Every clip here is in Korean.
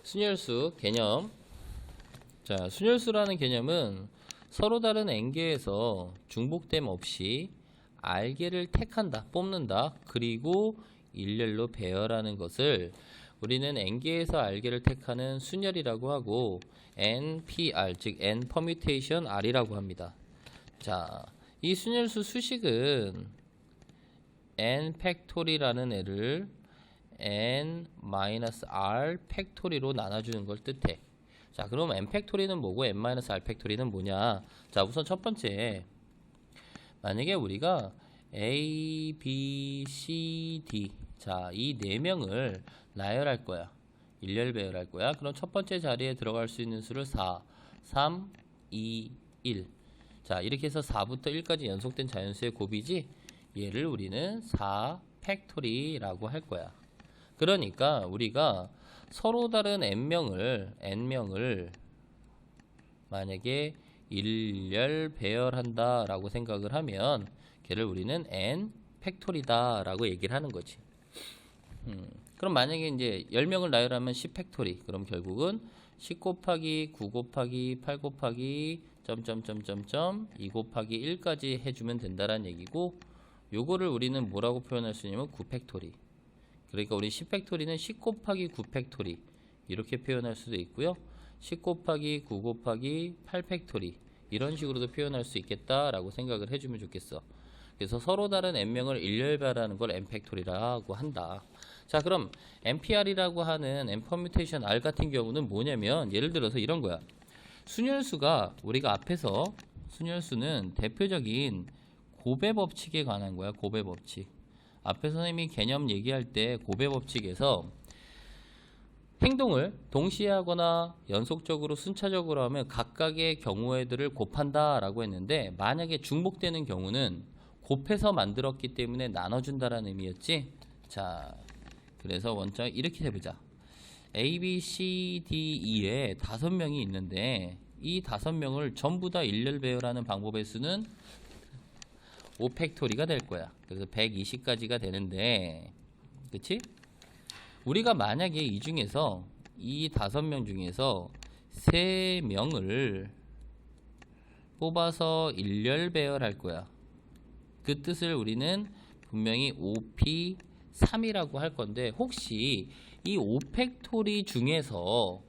순열수 개념. 자, 순열수라는 개념은 서로 다른 n개에서 중복됨 없이 r개를 택한다, 뽑는다, 그리고 일렬로 배열하는 것을 우리는 n개에서 r개를 택하는 순열이라고 하고 npr, 즉 n 퍼뮤테이션 r이라고 합니다. 자, 이 순열수 수식은 n 팩토리라는 애를 n-r 팩토리로 나눠주는 걸 뜻해. 자, 그럼 n 팩토리는 뭐고 n-r 팩토리는 뭐냐? 자, 우선 첫 번째, 만약에 우리가 a, b, c, d, 자, 이 네 명을 나열할 거야. 일렬 배열할 거야. 그럼 첫 번째 자리에 들어갈 수 있는 수를 4, 3, 2, 1. 자, 이렇게 해서 4부터 1까지 연속된 자연수의 곱이지, 얘를 우리는 4 팩토리라고 할 거야. 그러니까 우리가 서로 다른 n명을 만약에 일렬 배열한다 라고 생각을 하면 걔를 우리는 n 팩토리다 라고 얘기를 하는 거지. 그럼 만약에 이제 10명을 나열하면 10 팩토리, 그럼 결국은 10 곱하기 9 곱하기 8 곱하기 점점점점점 2 곱하기 1까지 해주면 된다라는 얘기고, 요거를 우리는 뭐라고 표현할 수 있냐면 9 팩토리. 그러니까 우리 10 팩토리는 10 곱하기 9 팩토리 이렇게 표현할 수도 있고요. 10 곱하기 9 곱하기 8 팩토리 이런 식으로도 표현할 수 있겠다라고 생각을 해주면 좋겠어. 그래서 서로 다른 n명을 일렬배열하는 걸 n 팩토리라고 한다. 자, 그럼 npr이라고 하는 n 퍼뮤테이션 r 같은 경우는 뭐냐면, 예를 들어서 이런 거야. 순열수가 우리가 앞에서 순열수는 대표적인 고배 법칙에 관한 거야. 고배 법칙. 앞에 선생님이 개념 얘기할 때 고배 법칙에서 행동을 동시에 하거나 연속적으로 순차적으로 하면 각각의 경우들을 곱한다 라고 했는데, 만약에 중복되는 경우는 곱해서 만들었기 때문에 나눠준다라는 의미였지. 자, 그래서 원점 이렇게 해보자. A, B, C, D, E에 5명이 있는데 이 5명을 전부 다 일렬 배열하는 방법의 수는 5 팩토리가 될 거야. 그래서 120까지가 되는데, 그치? 우리가 만약에 이 중에서 이 5명 중에서 3명을 뽑아서 일렬 배열할 거야. 그 뜻을 우리는 분명히 5p3이라고 할 건데, 혹시 이 5 팩토리 중에서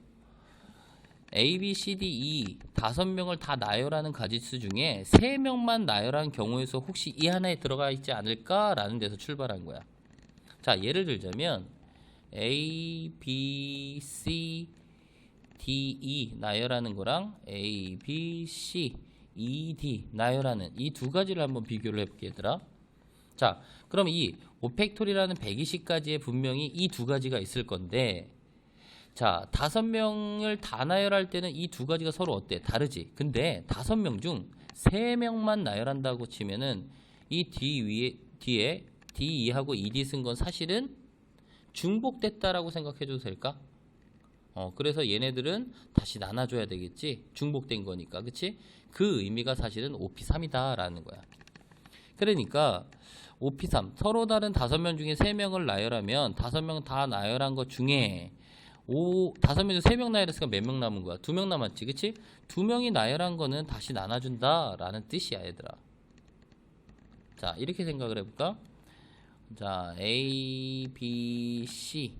A, B, C, D, E 5명을 다 나열하는 가지수 중에 3명만 나열한 경우에서 혹시 이 하나에 들어가 있지 않을까라는 데서 출발한 거야. 자, 예를 들자면 A, B, C, D, E 나열하는 거랑 A, B, C, E, D 나열하는 이 두 가지를 한번 비교를 해볼게, 얘들아. 자, 그럼 이 5팩토리라는 120가지에 분명히 이 두 가지가 있을 건데, 자, 5명을 다 나열할 때는 이 두 가지가 서로 어때? 다르지. 근데 5명 중 3명만 나열한다고 치면은 이 뒤에 D2하고 ED 쓴 건 사실은 중복됐다라고 생각해줘도 될까? 그래서 얘네들은 다시 나눠줘야 되겠지. 중복된 거니까. 그치? 그 의미가 사실은 5p3이다 라는 거야. 그러니까 5p3 서로 다른 5명 중에 3명을 나열하면 5명 다 나열한 것 중에 5명 중 3명 나열했으니까 몇 명 남은 거야? 2명 남았지, 그치? 2명이 나열한 거는 다시 나눠준다 라는 뜻이야, 얘들아. 자, 이렇게 생각을 해볼까? 자, A, B, C,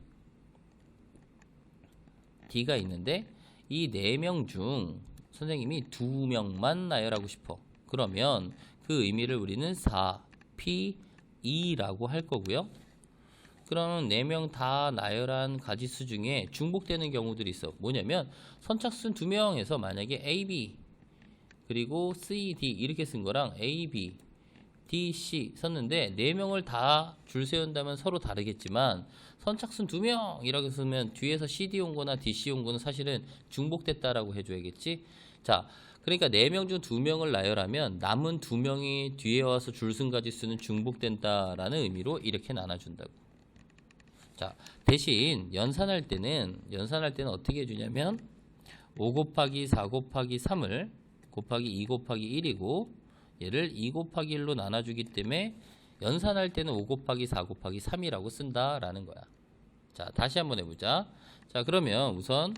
D가 있는데 이 4명 중 선생님이 2명만 나열하고 싶어. 그러면 그 의미를 우리는 4P2라고 할 거고요. 그러면 4명 다 나열한 가지수 중에 중복되는 경우들이 있어. 뭐냐면 선착순 2명에서 만약에 A, B 그리고 C, D 이렇게 쓴 거랑 A, B, D, C 썼는데 4명을 다 줄 세운다면 서로 다르겠지만, 선착순 2명이라고 쓰면 뒤에서 CD 온 거나 DC 온 거는 사실은 중복됐다라고 해줘야겠지. 자, 그러니까 4명 중 2명을 나열하면 남은 2명이 뒤에 와서 줄 쓴 가지수는 중복된다라는 의미로 이렇게 나눠준다고. 자, 대신 연산할 때는 어떻게 해주냐면 5 곱하기 4 곱하기 3을 곱하기 2 곱하기 1이고 얘를 2 곱하기 1로 나눠주기 때문에 연산할 때는 5 곱하기 4 곱하기 3이라고 쓴다라는 거야. 자, 다시 한번 해보자. 자, 그러면 우선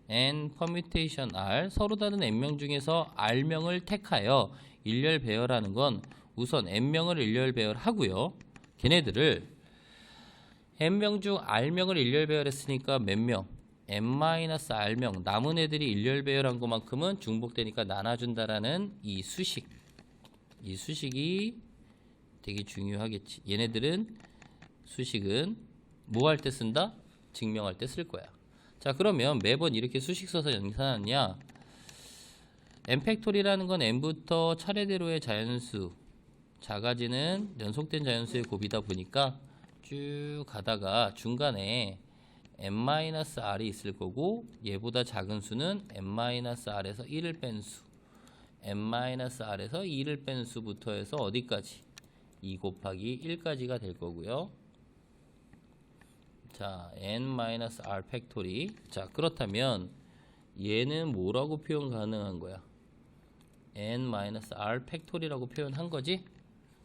n permutation r 서로 다른 n명 중에서 r명을 택하여 일렬 배열하는 건 우선 n명을 일렬 배열하고요. 걔네들을 n명 중 r명을 일렬 배열했으니까 몇 명? n-r명 남은 애들이 일렬 배열한 것만큼은 중복되니까 나눠준다라는 이 수식이 되게 중요하겠지. 얘네들은 수식은 뭐 할 때 쓴다? 증명할 때 쓸 거야. 자, 그러면 매번 이렇게 수식 써서 연산하냐? n팩토리라는 건 n부터 차례대로의 자연수, 작아지는 연속된 자연수의 곱이다 보니까 쭉 가다가 중간에 n-r이 있을 거고 얘보다 작은 수는 n-r에서 1을 뺀 수, n-r에서 2를 뺀 수부터 해서 어디까지? 2 곱하기 1까지가 될 거고요. 자, n-r 팩토리. 자, 그렇다면 얘는 뭐라고 표현 가능한 거야? n-r 팩토리라고 표현한 거지?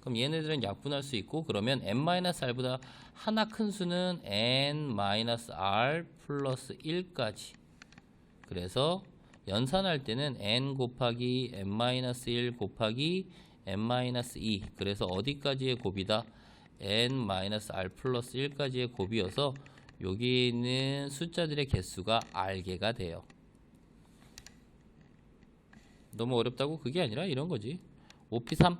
그럼 얘네들은 약분할 수 있고, 그러면 n-r보다 하나 큰 수는 n-r 플러스 1까지. 그래서 연산할 때는 n 곱하기 n-1 곱하기 n-2. 그래서 어디까지의 곱이다? n-r 플러스 1까지의 곱이어서 여기 있는 숫자들의 개수가 r개가 돼요. 너무 어렵다고? 그게 아니라 이런 거지. 5p3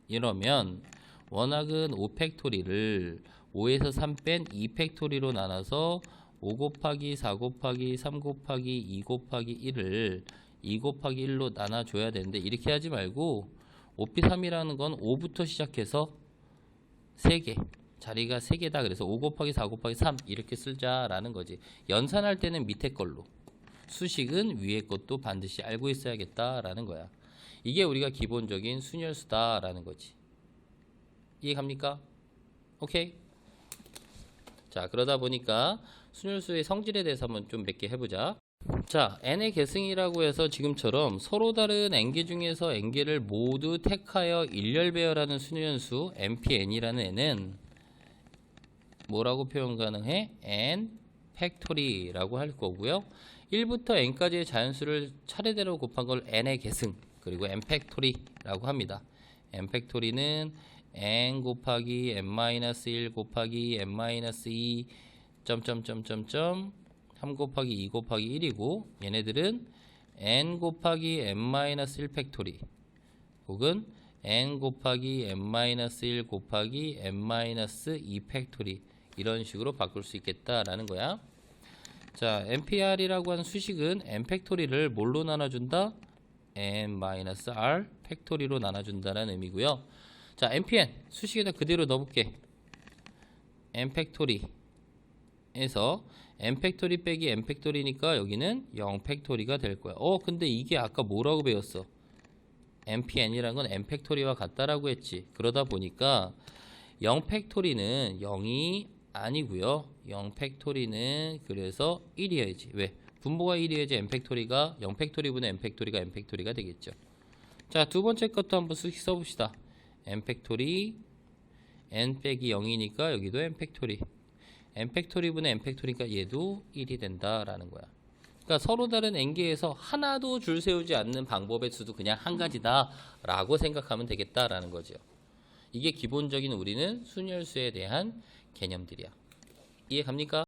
이러면 원학은 5팩토리를 5에서 3 뺀 2팩토리로 나눠서 5 곱하기 4 곱하기 3 곱하기 2 곱하기 1을 2 곱하기 1로 나눠줘야 되는데 이렇게 하지 말고 5p3이라는 건 5부터 시작해서 3개 자리가 3개다. 그래서 5 곱하기 4 곱하기 3 이렇게 쓰자라는 거지. 연산할 때는 밑에 걸로, 수식은 위에 것도 반드시 알고 있어야겠다라는 거야. 이게 우리가 기본적인 순열수다라는 거지. 이해 갑니까? 오케이. 자, 그러다 보니까 순열수의 성질에 대해서 한번 좀 몇 개 해보자. 자, n의 계승이라고 해서 지금처럼 서로 다른 n개 중에서 n개를 모두 택하여 일렬 배열하는 순연수 npn이라는 n은 뭐라고 표현 가능해? n 팩토리라고 할 거고요. 1부터 n까지의 자연수를 차례대로 곱한 걸 n의 계승, 그리고 n 팩토리라고 합니다. n 팩토리는 n 곱하기 n-1 곱하기 n-2 점점점점점 3 곱하기 2 곱하기 1이고 얘네들은 n 곱하기 n-1 팩토리 혹은 n 곱하기 n-1 곱하기 n-2 팩토리 이런 식으로 바꿀 수 있겠다라는 거야. 자, npr이라고 하는 수식은 n 팩토리를 뭘로 나눠준다? n-r 팩토리로 나눠준다는 의미고요. 자, npn 수식에다 그대로 넣어볼게. n 팩토리에서 n 팩토리 빼기 n 팩토리니까 여기는 0 팩토리가 될 거야. 근데 이게 아까 뭐라고 배웠어? npn이란 건 n 팩토리와 같다라고 했지. 그러다 보니까 0 팩토리는 0이 아니고요. 0 팩토리는 그래서 1이어야지. 왜? 분모가 1이어야지 n 팩토리가 0 팩토리분의 n 팩토리가 n 팩토리가 되겠죠. 자, 두 번째 것도 한번 수식 써봅시다. n 팩토리 n 빼기 0이니까 여기도 n 팩토리 n 팩토리분의 n 팩토리니까 얘도 1이 된다라는 거야. 그러니까 서로 다른 n개에서 하나도 줄 세우지 않는 방법의 수도 그냥 한 가지다 라고 생각하면 되겠다라는 거죠. 이게 기본적인 우리는 순열수에 대한 개념들이야. 이해 갑니까?